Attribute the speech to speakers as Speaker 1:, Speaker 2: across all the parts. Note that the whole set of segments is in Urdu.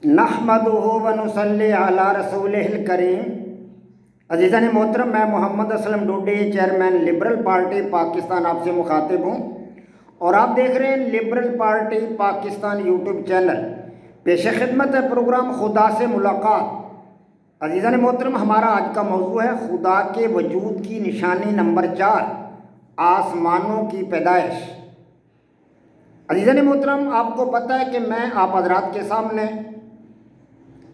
Speaker 1: نحمدہ ونصلی علی رسولہ الکریم۔ عزیزان محترم، میں Muhammad Aslam Dodi, chairman liberal party Pakistan, آپ سے مخاطب ہوں اور آپ دیکھ رہے ہیں liberal party Pakistan YouTube channel. پیش خدمت ہے پروگرام خدا سے ملاقات۔ عزیزان محترم، ہمارا آج کا موضوع ہے خدا کے وجود کی نشانی نمبر 4، آسمانوں کی پیدائش۔ عزیزان محترم، آپ کو پتہ ہے کہ میں آپ حضرات کے سامنے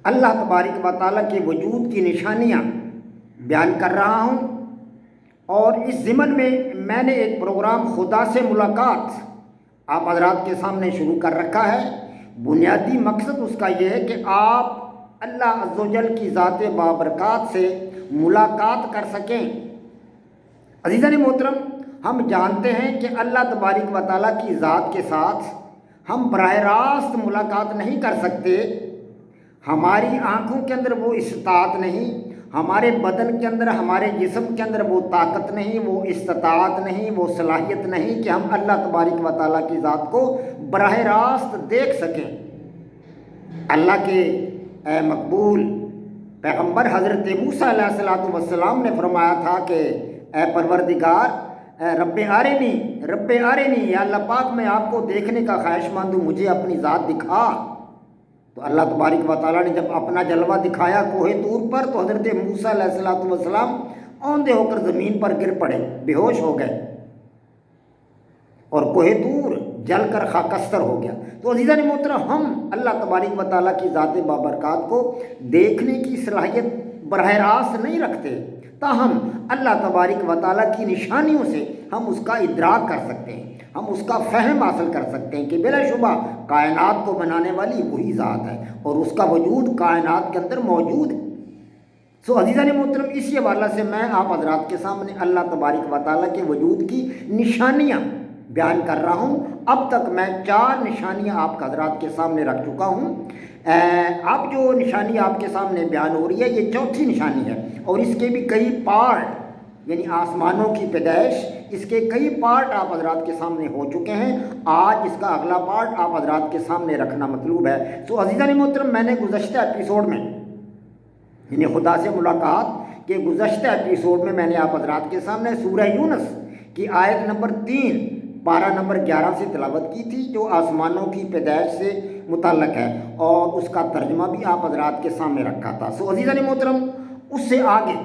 Speaker 1: اللہ تبارک و تعالیٰ کے وجود کی نشانیاں بیان کر رہا ہوں، اور اس ضمن میں نے ایک پروگرام خدا سے ملاقات آپ حضرات کے سامنے شروع کر رکھا ہے۔ بنیادی مقصد اس کا یہ ہے کہ آپ اللہ عز و جل کی ذات بابرکات سے ملاقات کر سکیں۔ عزیزان محترم، ہم جانتے ہیں کہ اللہ تبارک و تعالیٰ کی ذات کے ساتھ ہم براہ راست ملاقات نہیں کر سکتے۔ ہماری آنکھوں کے اندر وہ استطاعت نہیں، ہمارے بدن کے اندر، ہمارے جسم کے اندر وہ طاقت نہیں، وہ استطاعت نہیں، وہ صلاحیت نہیں کہ ہم اللہ تبارک و تعالیٰ کی ذات کو براہ راست دیکھ سکیں۔ اللہ کے مقبول پیغمبر حضرت موسیٰ علیہ السلام نے فرمایا تھا کہ اے پروردگار، رب آرینی، یا اللہ پاک، میں آپ کو دیکھنے کا خواہش مند ہوں، مجھے اپنی ذات دکھا۔ تو اللہ تبارک و تعالیٰ نے جب اپنا جلوہ دکھایا کوہ طور پر، تو حضرت موسیٰ علیہ السلام اوندے ہو کر زمین پر گر پڑے، بے ہوش ہو گئے، اور کوہ طور جل کر خاکستر ہو گیا۔ تو عزیزان محترم، ہم اللہ تبارک و تعالیٰ کی ذات بابرکات کو دیکھنے کی صلاحیت براہ راست نہیں رکھتے، تاہم اللہ تبارک و تعالیٰ کی نشانیوں سے ہم اس کا ادراک کر سکتے ہیں، ہم اس کا فہم حاصل کر سکتے ہیں کہ بلا شبہ کائنات کو بنانے والی وہی ذات ہے اور اس کا وجود کائنات کے اندر موجود ہے۔ عزیزان محترم، اسی حوالہ سے میں آپ حضرات کے سامنے اللہ تبارک و تعالیٰ کے وجود کی نشانیاں بیان کر رہا ہوں۔ اب تک میں 4 نشانیاں آپ حضرات کے سامنے رکھ چکا ہوں۔ اب جو نشانی آپ کے سامنے بیان ہو رہی ہے، یہ 4تھی نشانی ہے، اور اس کے بھی کئی پارٹ، یعنی آسمانوں کی پیدائش، اس کے کئی پارٹ آپ حضرات کے سامنے ہو چکے ہیں۔ آج اس کا اگلا پارٹ آپ حضرات کے سامنے رکھنا مطلوب ہے۔ عزیزان محترم، میں نے گزشتہ ایپیسوڈ میں، یعنی خدا سے ملاقات کے گزشتہ ایپیسوڈ میں نے آپ حضرات کے سامنے سورہ یونس کی آیت نمبر 3 پارہ نمبر 11 سے تلاوت کی تھی، جو آسمانوں کی پیدائش سے متعلق ہے، اور اس کا ترجمہ بھی آپ حضرات کے سامنے رکھا تھا۔ عزیزان محترم، اس سے آگے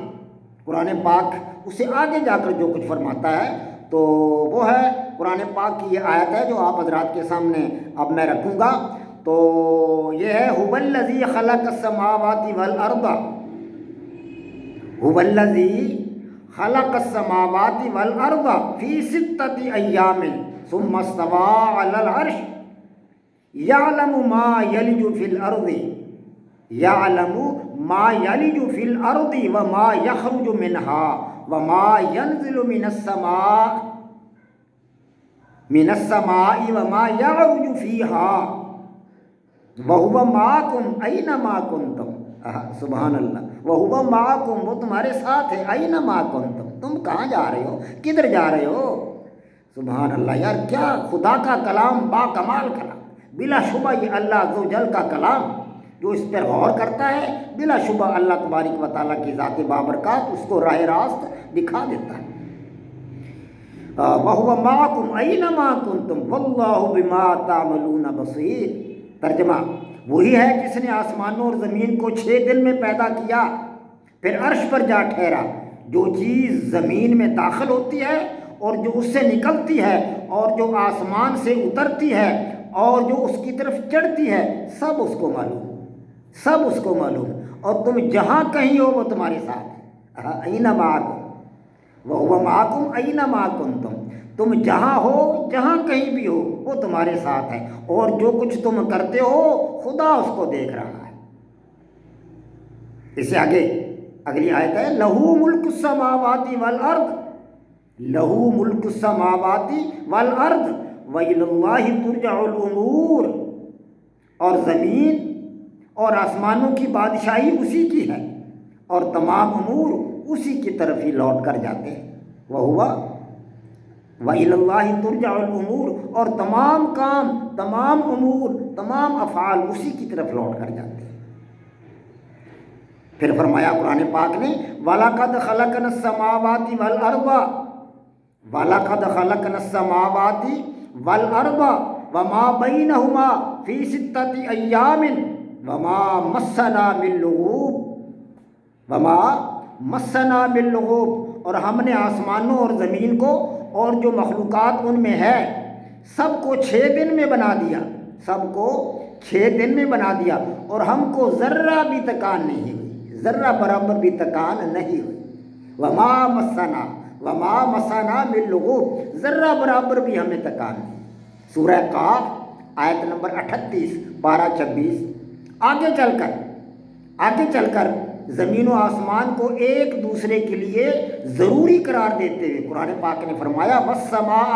Speaker 1: قرآن پاک اس سے آگے جا کر جو کچھ فرماتا ہے، تو وہ ہے قرآن پاک کی یہ آیت ہے جو آپ حضرات کے سامنے اب میں رکھوں گا۔ تو یہ ہے هو الذی خلق السماوات والارض، هو الذی خلق السماوات والارض فی 6 ایام ثم استوى علی العرش یعلم ما یلج فی الارض فی الارض وما یخرج منها وما ينزل من السماء وما يعرج فيها وهو معكم أينما كنتم۔ سبحان اللہ، وهو معكم، وہ تمہارے ساتھ ہے، أينما كنتم، تم کہاں جا رہے ہو، کدھر جا رہے ہو۔ سبحان اللہ، یار کیا خدا کا کلام، با کمال کلام۔ بلا شبہ یہ اللہ عز و جل کا کلام، جو اس پر غور کرتا ہے، بلا شبہ اللہ تبارک و تعالیٰ کی ذات بابرکات اس کو راہ راست دکھا دیتا ہے۔ وَهُوَ مَعَكُمْ أَيْنَمَا كُنْتُمْ وَاللَّهُ بِمَا تَعْمَلُونَ بَصِيرٌ۔ ترجمہ، وہی ہے جس نے آسمانوں اور زمین کو 6 دن میں پیدا کیا، پھر عرش پر جا ٹھہرا۔ جو چیز زمین میں داخل ہوتی ہے اور جو اس سے نکلتی ہے، اور جو آسمان سے اترتی ہے اور جو اس کی طرف چڑھتی ہے، سب اس کو معلوم، سب اس کو معلوم، اور تم جہاں کہیں ہو وہ تمہارے ساتھ ہے۔ اینما کم، وہو معکم اینما کنتم، تم جہاں ہو، جہاں کہیں بھی ہو، وہ تمہارے ساتھ ہے، اور جو کچھ تم کرتے ہو خدا اس کو دیکھ رہا ہے۔ اس سے آگے اگلی آیت ہے لہو ملک السماوات والارض، لہو ملک السماوات والارض وإلی اللہ ترجع الامور، اور زمین اور آسمانوں کی بادشاہی اسی کی ہے، اور تمام امور اسی کی طرف ہی لوٹ کر جاتے ہیں۔ وَإِلَى اللَّهِ تُرْجَعُ الْأُمُورُ، اور تمام کام، تمام امور تمام افعال اسی کی طرف لوٹ کر جاتے ہیں۔ پھر فرمایا قرآن پاک نے وَلَقَدْ خَلَقْنَا السَّمَاوَاتِ وَالْأَرْضَ وَلَقَدْ خَلَقْنَا السَّمَاوَاتِ وَالْأَرْضَ وَمَا بَيْنَهُمَا فِي سِتَّةِ أَيَّامٍ وَمَا مَسَّنَا مِن لُغُوبٍ وَمَا مَسَّنَا مِن لُغُوبٍ، اور ہم نے آسمانوں اور زمین کو اور جو مخلوقات ان میں ہے سب کو 6 دن میں بنا دیا، سب کو 6 دن میں بنا دیا، اور ہم کو ذرہ بھی تکان نہیں ہوئی، ذرہ برابر بھی تکان نہیں ہوئی۔ وما مسنا من لغوب، ذرہ برابر بھی ہمیں تکان نہیں۔ سورہ قاف آیت نمبر 38 پارہ 26۔ آگے چل کر زمین و آسمان کو ایک دوسرے کے لیے ضروری قرار دیتے ہوئے قرآن پاک نے فرمایا وَالسَّمَاءَ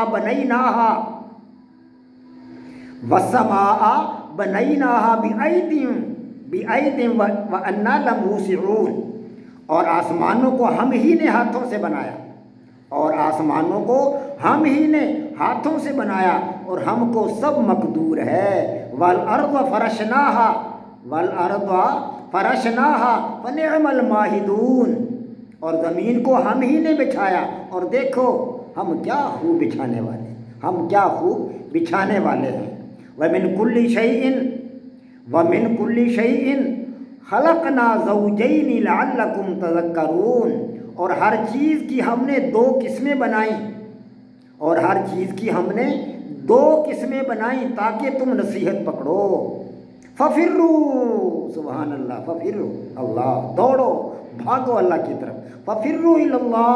Speaker 1: بِأَيْدٍ وَأَنَّا لَمُوسِعُونَ، اور آسمانوں کو ہم ہی نے ہاتھوں سے بنایا، اور آسمانوں کو ہم ہی نے ہاتھوں سے بنایا، اور ہم کو سب مقدور ہے۔ وَالْأَرْضَ فَرَشْنَاهَا فَنِعْمَ الْمَاهِدُونَ، اور زمین کو ہم ہی نے بچھایا، اور دیکھو ہم کیا خوب بچھانے والے ہیں، ہم کیا خوب بچھانے والے ہیں۔ وَمِن كُلِّ شَيْءٍ خَلَقْنَا زَوْجَيْنِ لَعَلَّكُمْ تَذَكَّرُونَ، اور ہر چیز کی ہم نے 2 قسمیں بنائیں، اور ہر چیز کی ہم نے 2 قسمیں بنائیں تاکہ تم نصیحت پکڑو۔ فَفِرُّوا، سبحان اللہ، فَفِرُّوا، اللہ، دوڑو، بھاگو اللہ کی طرف۔ فَفِرُّوا إِلَى اللَّهِ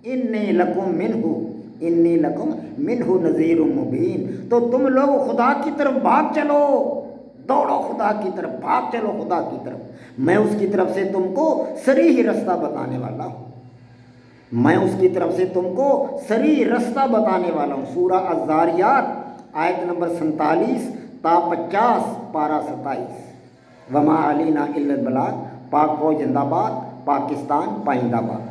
Speaker 1: إِنِّي لَكُمْ مِنْهُ نَذِيرٌ مُبِينٌ، تو تم لوگ خدا کی طرف بھاگ چلو، دوڑو خدا کی طرف، بھاگ چلو خدا کی طرف، میں اس کی طرف سے تم کو صریح رستہ بتانے والا ہوں، میں اس کی طرف سے تم کو صریح رستہ بتانے والا ہوں۔ سورہ الذاریات آیت نمبر 47 تا 50 پارہ 27۔ وما علینا الا البلاغ، پاک فوج زندہ باد، پاکستان پائندہ باد۔